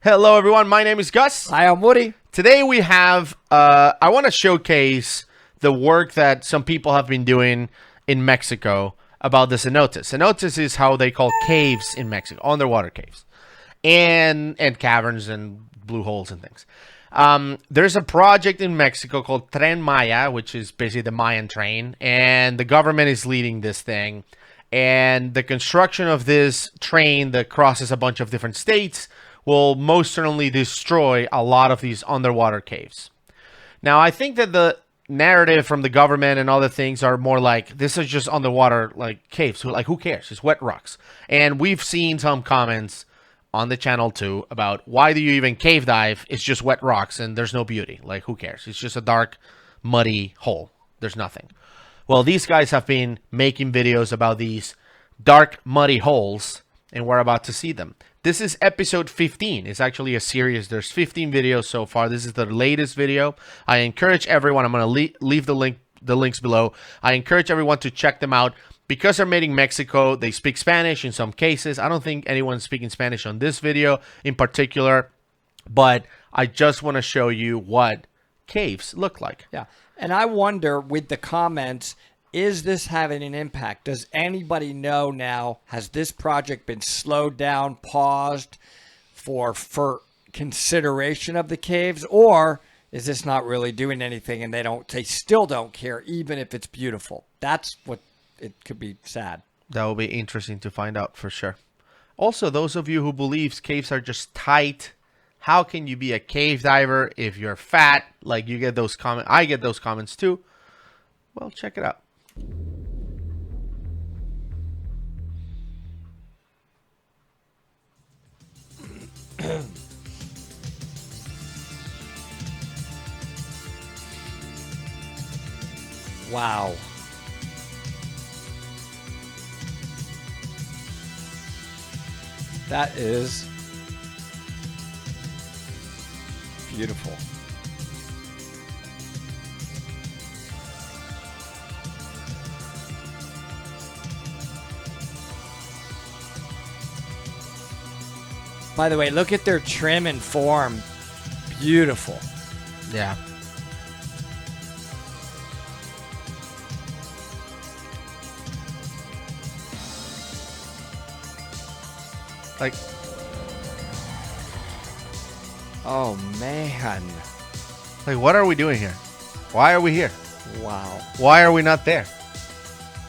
Hello, everyone. My name is Gus. Hi, I'm Woody. Today we have, I want to showcase the work that some people have been doing in Mexico about the cenotes. Cenotes is how they call caves in Mexico, underwater caves, and caverns and blue holes and things. There's a project in Mexico called Tren Maya, which is basically the Mayan train, and the government is leading this thing. And the construction of this train that crosses a bunch of different states will most certainly destroy a lot of these underwater caves. Now, I think that the narrative from the government and other things are more like, this is just underwater like caves. Like, who cares? It's wet rocks. And we've seen some comments on the channel too about, why do you even cave dive? It's just wet rocks and there's no beauty. Like, who cares? It's just a dark, muddy hole. There's nothing. Well, these guys have been making videos about these dark, muddy holes, and we're about to see them. This is episode 15. It's actually a series. There's 15 videos so far. This is the latest video. I encourage everyone, I'm going to leave the links below. I encourage everyone to check them out. Because they're made in Mexico, they speak Spanish in some cases. I don't think anyone's speaking Spanish on this video in particular, but I just want to show you what caves look like. Yeah. And I wonder, with the comments, is this having an impact? Does anybody know now, has this project been slowed down, paused for consideration of the caves? Or is this not really doing anything and they still don't care, even if it's beautiful? That's what it could be sad. That will be interesting to find out for sure. Also, those of you who believe caves are just tight, how can you be a cave diver if you're fat? Like, you get those comments. I get those comments too. Well, check it out. Wow. That is beautiful. By the way, look at their trim and form. Beautiful. Yeah. Like, oh man. like, what are we doing here? Why are we here? Wow. Why are we not there?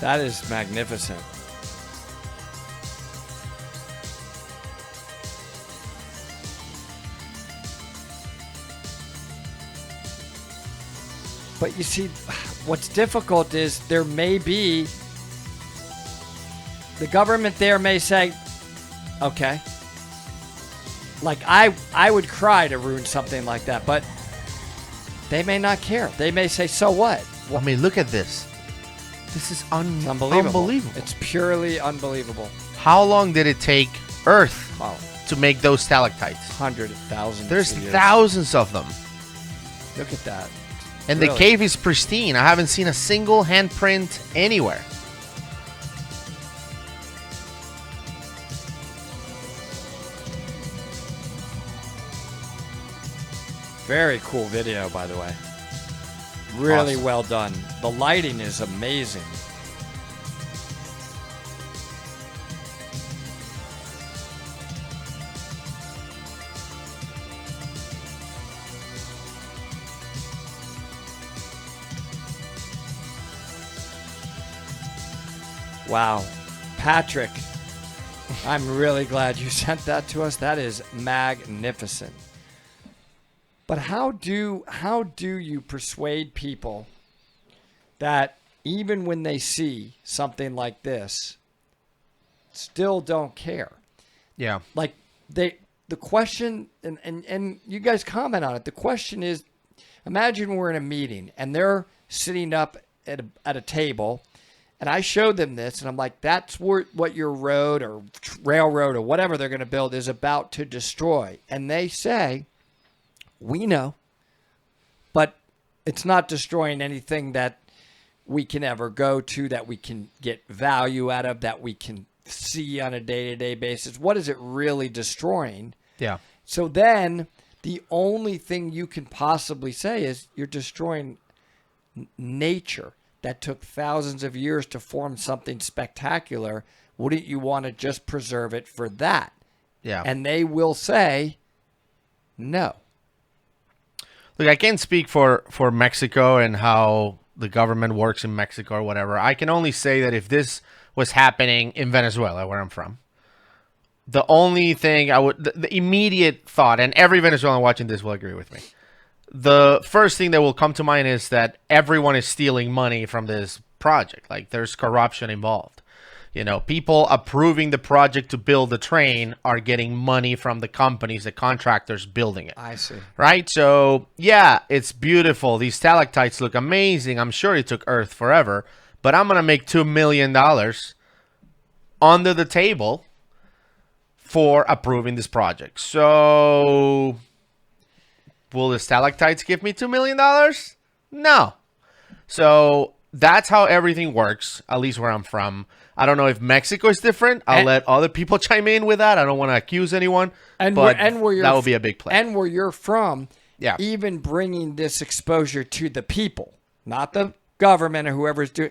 That is magnificent. But you see, what's difficult is there may be, the government there may say, okay, like I would cry to ruin something like that, but they may not care. They may say, so what? I mean, look at this. This is Unbelievable. It's purely unbelievable. How long did it take Earth Wow. to make those stalactites? 100,000. There's thousands of them. Look at that. And Really? the cave is pristine. I haven't seen a single handprint anywhere. Very cool video, by the way. Really Awesome. well done. The lighting is amazing. Wow. Patrick, I'm really glad you sent that to us. That is magnificent. But how do you persuade people that even when they see something like this, still don't care? Yeah. Like the question, and you guys comment on it. The question is, imagine we're in a meeting and they're sitting up at a table, and I showed them this, and I'm like, that's what your road or railroad or whatever they're going to build is about to destroy. And they say, we know, but it's not destroying anything that we can ever go to, that we can get value out of, that we can see on a day-to-day basis. What is it really destroying? Yeah. So then the only thing you can possibly say is you're destroying nature that took thousands of years to form something spectacular. Wouldn't you want to just preserve it for that? Yeah. And they will say no. Look, I can't speak for Mexico and how the government works in Mexico or whatever. I can only say that if this was happening in Venezuela, where I'm from, the only thing the immediate thought, and every Venezuelan watching this will agree with me, the first thing that will come to mind is that everyone is stealing money from this project. Like, there's corruption involved. You know, people approving the project to build the train are getting money from the companies, the contractors building it. I see. Right? So, yeah, it's beautiful. These stalactites look amazing. I'm sure it took Earth forever. But I'm going to make $2 million under the table for approving this project. So, will the stalactites give me $2 million? No. So, that's how everything works, at least where I'm from. I don't know if Mexico is different. I'll let other people chime in with that. I don't want to accuse anyone. But where that would be a big play. And where you're from, yeah, even bringing this exposure to the people, not the government or whoever's doing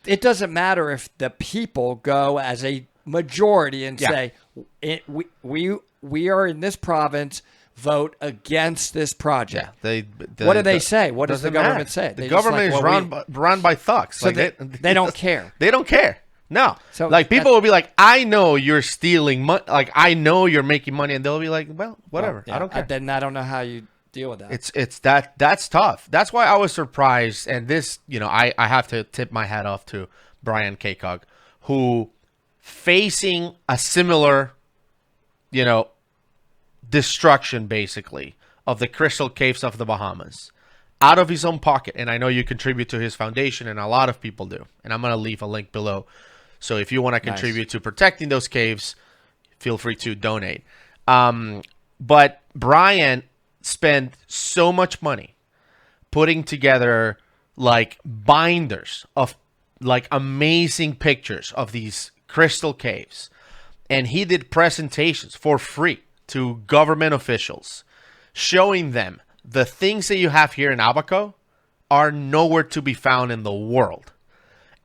it, doesn't matter if the people go as a majority and say, we are in this province, vote against this project. Yeah, what do they say? What does the government say? The government is run by thugs. So like they don't care. They don't care. No. So like, people will be like, I know you're stealing money. Like, I know you're making money. And they'll be like, well, whatever. I don't care. Then I don't know how you deal with that. That's tough. That's why I was surprised. And this, I have to tip my hat off to Brian Kakog, who, facing a similar, destruction basically of the crystal caves of the Bahamas out of his own pocket, and I know you contribute to his foundation, and a lot of people do, and I'm going to leave a link below, so if you want to contribute to protecting those caves, feel free to donate. But Brian spent so much money putting together like binders of like amazing pictures of these crystal caves, and he did presentations for free to government officials, showing them the things that you have here in Abaco are nowhere to be found in the world.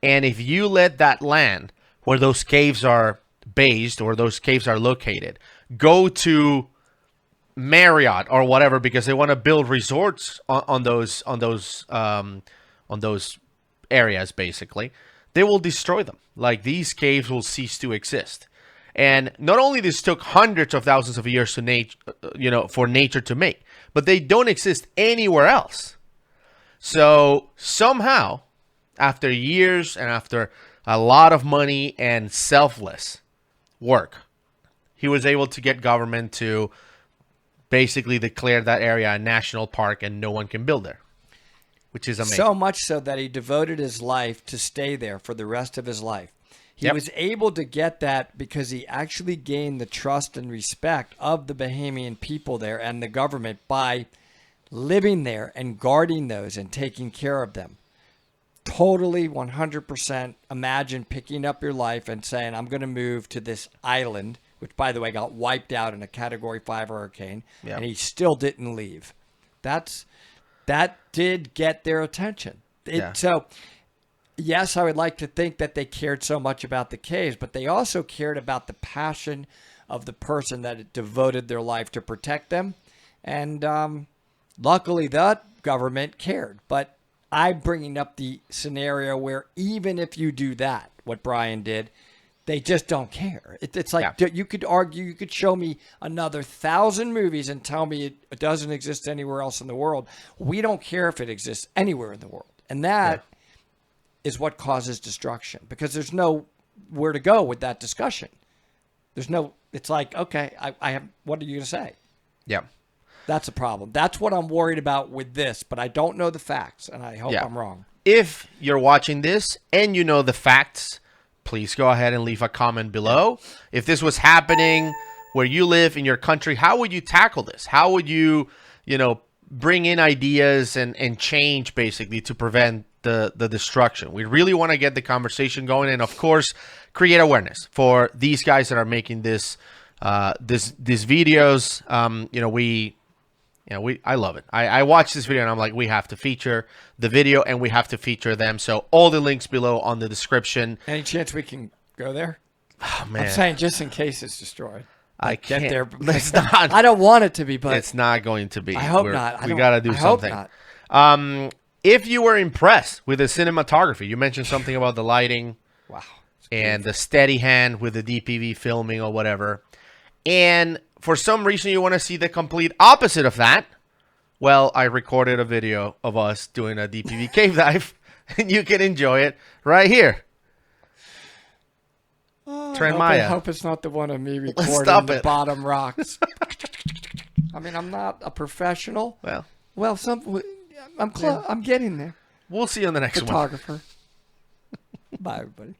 And if you let that land where those caves are based or those caves are located go to Marriott or whatever, because they want to build resorts on those areas, basically, they will destroy them. Like, these caves will cease to exist. And not only this took hundreds of thousands of years to for nature to make, but they don't exist anywhere else. So somehow, after years and after a lot of money and selfless work, he was able to get government to basically declare that area a national park and no one can build there, which is amazing. So much so that he devoted his life to stay there for the rest of his life. He was able to get that because he actually gained the trust and respect of the Bahamian people there and the government by living there and guarding those and taking care of them. Totally 100%. Imagine picking up your life and saying, I'm going to move to this island, which, by the way, got wiped out in a Category 5 hurricane, and he still didn't leave. That did get their attention. So, yes, I would like to think that they cared so much about the caves, but they also cared about the passion of the person that had devoted their life to protect them. And luckily, that government cared. But I'm bringing up the scenario where even if you do that, what Brian did, they just don't care. It's like you could argue, you could show me another 1,000 movies and tell me it doesn't exist anywhere else in the world. We don't care if it exists anywhere in the world. And that is what causes destruction, because there's no where to go with that discussion. It's like, okay, I have, what are you going to say? Yeah. That's a problem. That's what I'm worried about with this, but I don't know the facts, and I hope I'm wrong. If you're watching this and you know the facts, please go ahead and leave a comment below. If this was happening where you live in your country, how would you tackle this? How would you, bring in ideas and change basically to prevent the destruction? We really want to get the conversation going, and of course create awareness for these guys that are making this these videos. I love it. I watched this video and I'm like, we have to feature the video and we have to feature them. So all the links below on the description. Any chance we can go there? Oh, man, I'm saying just in case it's destroyed. I Get can't. there. It's not. I don't want it to be, but It's not going to be. I hope not. We got to do I hope something. not. If you were impressed with the cinematography, you mentioned something about the lighting Wow. and the steady hand with the DPV filming or whatever. And for some reason you want to see the complete opposite of that, well, I recorded a video of us doing a DPV cave dive, and you can enjoy it right here. Trend I Maya. hope it's not the one of me Let's recording stop the it. bottom rocks. I mean, I'm not a professional. Well, Well, I'm close. I'm getting there. we'll see you on the next one. Photographer. Bye, everybody.